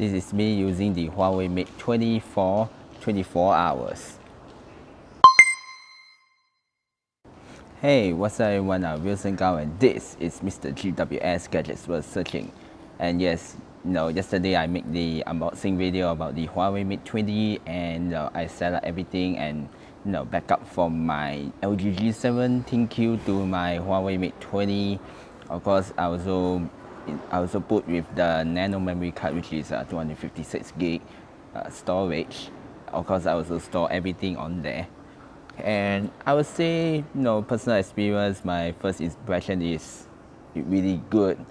This is me using the Huawei Mate 20 for 24 hours. Hey, what's up everyone, I'm Wilson Gao and this is Mr. GWS Gadgets Worth Searching. And yes, yesterday I made the unboxing video about the Huawei Mate 20 and I set up everything and back up from my LG G7 ThinQ to my Huawei Mate 20. Of course, I also put with the nano memory card, which is 256 gig storage. Of course, I also store everything on there. And I would say, personal experience, my first impression is really good.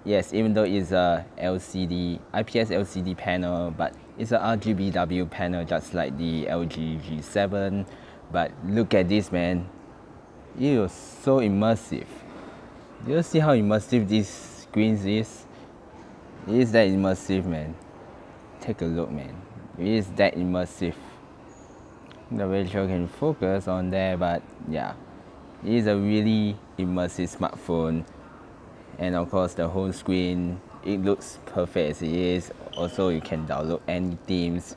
Yes, even though it's a IPS LCD panel, but it's an RGBW panel just like the LG G7. But look at this, man. It was so immersive. Do you see how immersive this screen is? It is that immersive, man. Take a look, man. It is that immersive. The ratio can focus on there, but yeah, it is a really immersive smartphone. And of course, the whole screen, it looks perfect as it is. Also, you can download any themes.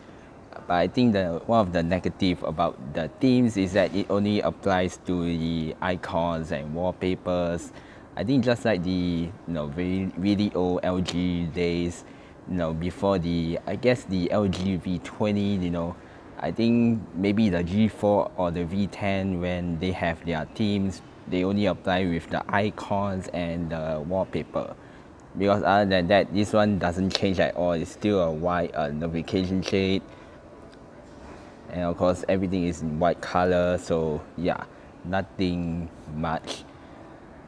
But I think one of the negative about the themes is that it only applies to the icons and wallpapers. I think just like the really old LG days, before the LG V20, I think maybe the G4 or the V10, when they have their themes, they only apply with the icons and the wallpaper. Because other than that, this one doesn't change at all. It's still a white notification shade. And of course, everything is in white color. So yeah, nothing much.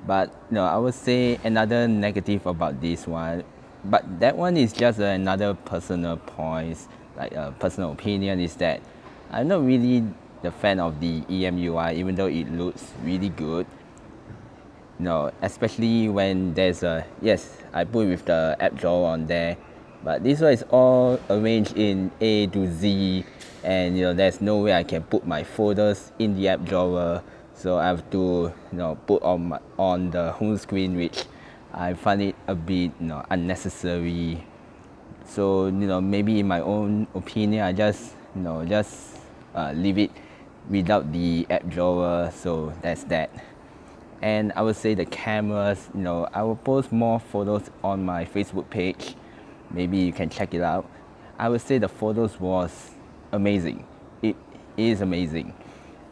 But I would say another negative about this one, but that one is just another personal point, like a personal opinion, is that I'm not really the fan of the EMUI, even though it looks really good. Especially when there's I put with the app drawer on there, but this one is all arranged in A to Z, and there's no way I can put my folders in the app drawer. So I have to put on the home screen, which I find it a bit unnecessary. So maybe in my own opinion, I just leave it without the app drawer. So that's that. And I would say the cameras, I will post more photos on my Facebook page. Maybe you can check it out. I would say the photos was amazing. It is amazing.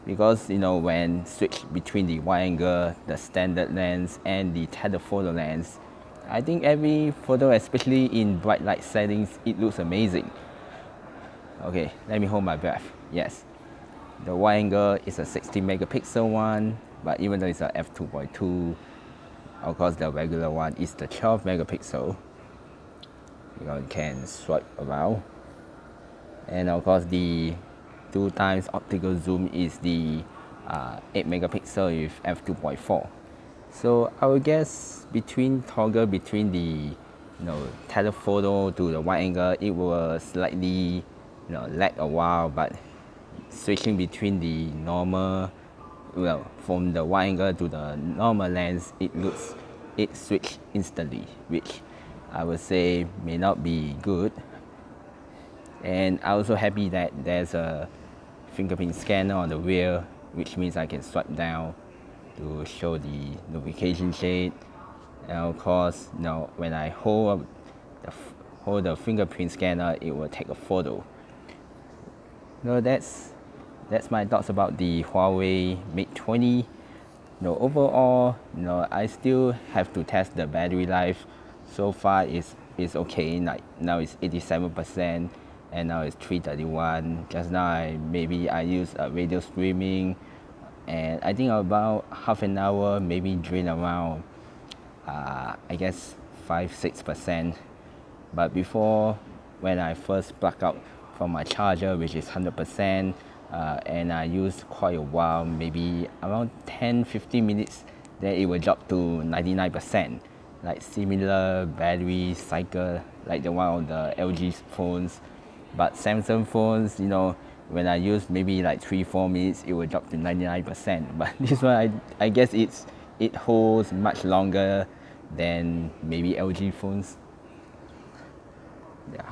Because when switched between the wide angle, the standard lens, and the telephoto lens, I think every photo, especially in bright light settings, it looks amazing. Okay, let me hold my breath. Yes, the wide angle is a 60 megapixel one, but even though it's a f2.2, of course the regular one is the 12 megapixel. You can swipe around, and of course the 2x optical zoom is the 8 megapixel with f2.4. So I would guess toggle between the telephoto to the wide angle, it will slightly lag a while, but switching between the normal, from the wide angle to the normal lens, it switched instantly, which I would say may not be good. And I'm also happy that there's a fingerprint scanner on the rear, which means I can swipe down to show the notification shade. And of course, when I hold the fingerprint scanner, it will take a photo. That's my thoughts about the Huawei Mate 20. Overall, I still have to test the battery life. So far, it's okay. Like now it's 87%. And now it's 3:31. Just now I used radio streaming, and I think about half an hour, maybe drain around 5-6%. But before, when I first plug out from my charger, which is 100%, and I used quite a while, maybe around 10-15 minutes, then it will drop to 99%. Like similar battery cycle like the one on the LG phones. But Samsung phones, when I use maybe like 3-4 minutes, it will drop to 99%. But this one, I guess it holds much longer than maybe LG phones. Yeah.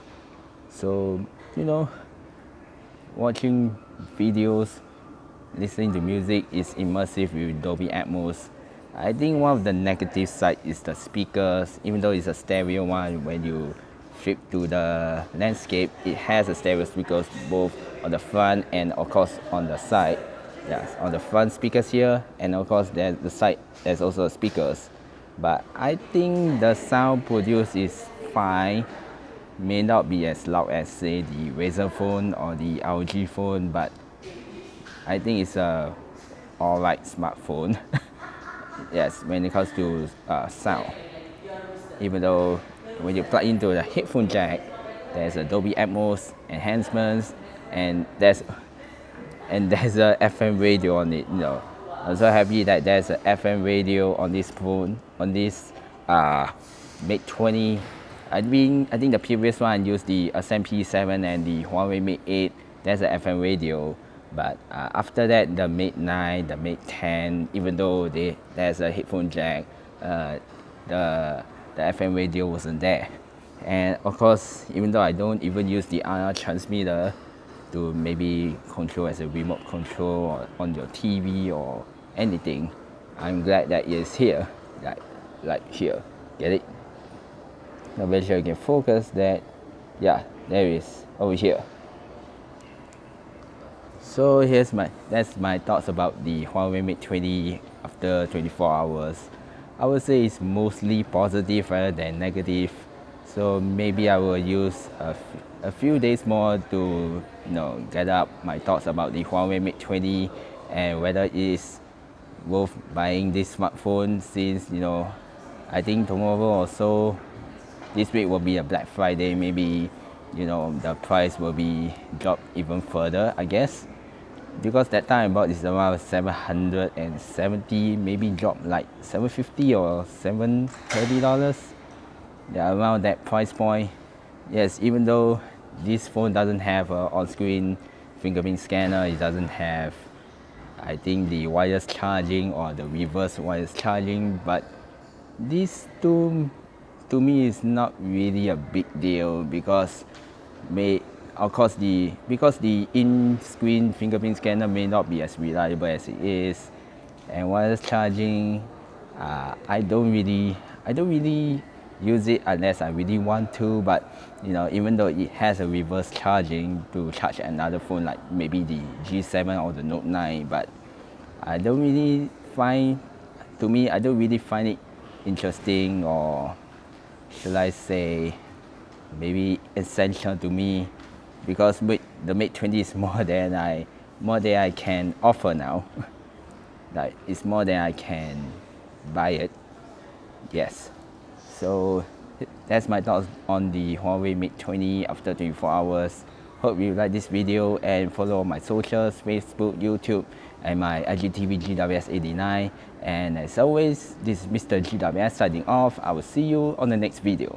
So, you know, watching videos, listening to music is immersive with Dolby Atmos. I think one of the negative side is the speakers. Even though it's a stereo one, when you flip to the landscape, it has a stereo speakers both on the front and of course on the side. Yes, on the front speakers here, and of course there's the side. There's also speakers, but I think the sound produced is fine. May not be as loud as say the Razer phone or the LG phone, but I think it's a alright smartphone. Yes, when it comes to sound. Even though when you plug into the headphone jack, there's a Dolby Atmos enhancements, and there's a FM radio on it. I'm so happy that there's a FM radio on this phone, on this Mate 20. I think the previous one used the SMP7 and the Huawei Mate 8. There's a FM radio, but after that, the Mate 9, the Mate 10, even though there's a headphone jack, the FM radio wasn't there. And of course, even though I don't even use the RF transmitter to maybe control as a remote control or on your TV or anything, I'm glad that it's here, like here. Get it? Now make sure you can focus that. Yeah, there it is over here. So that's my thoughts about the Huawei Mate 20 after 24 hours. I would say it's mostly positive rather than negative. So maybe I will use a few days more to get up my thoughts about the Huawei Mate 20 and whether it is worth buying this smartphone, since I think tomorrow or so, this week will be a Black Friday. Maybe the price will be dropped even further, I guess, because that time I bought is around 770, maybe dropped like $750 or $730. Yeah, around that price point. Yes, even though this phone doesn't have an on-screen fingerprint scanner, it doesn't have, I think, the wireless charging or the reverse wireless charging, but this to me is not really a big deal, because because the in-screen fingerprint scanner may not be as reliable as it is, and wireless charging, I don't really use it unless I really want to. But even though it has a reverse charging to charge another phone like maybe the G7 or the Note 9, but I don't really find it interesting, or should I say maybe essential to me, because the Mate 20 is more than I can offer now. Like, it's more than I can buy it. Yes. So that's my thoughts on the Huawei Mate 20 after 24 hours. Hope you like this video, and follow my socials, Facebook, YouTube, and my IGTV GWS89. And as always, this is Mr. GWS signing off. I will see you on the next video.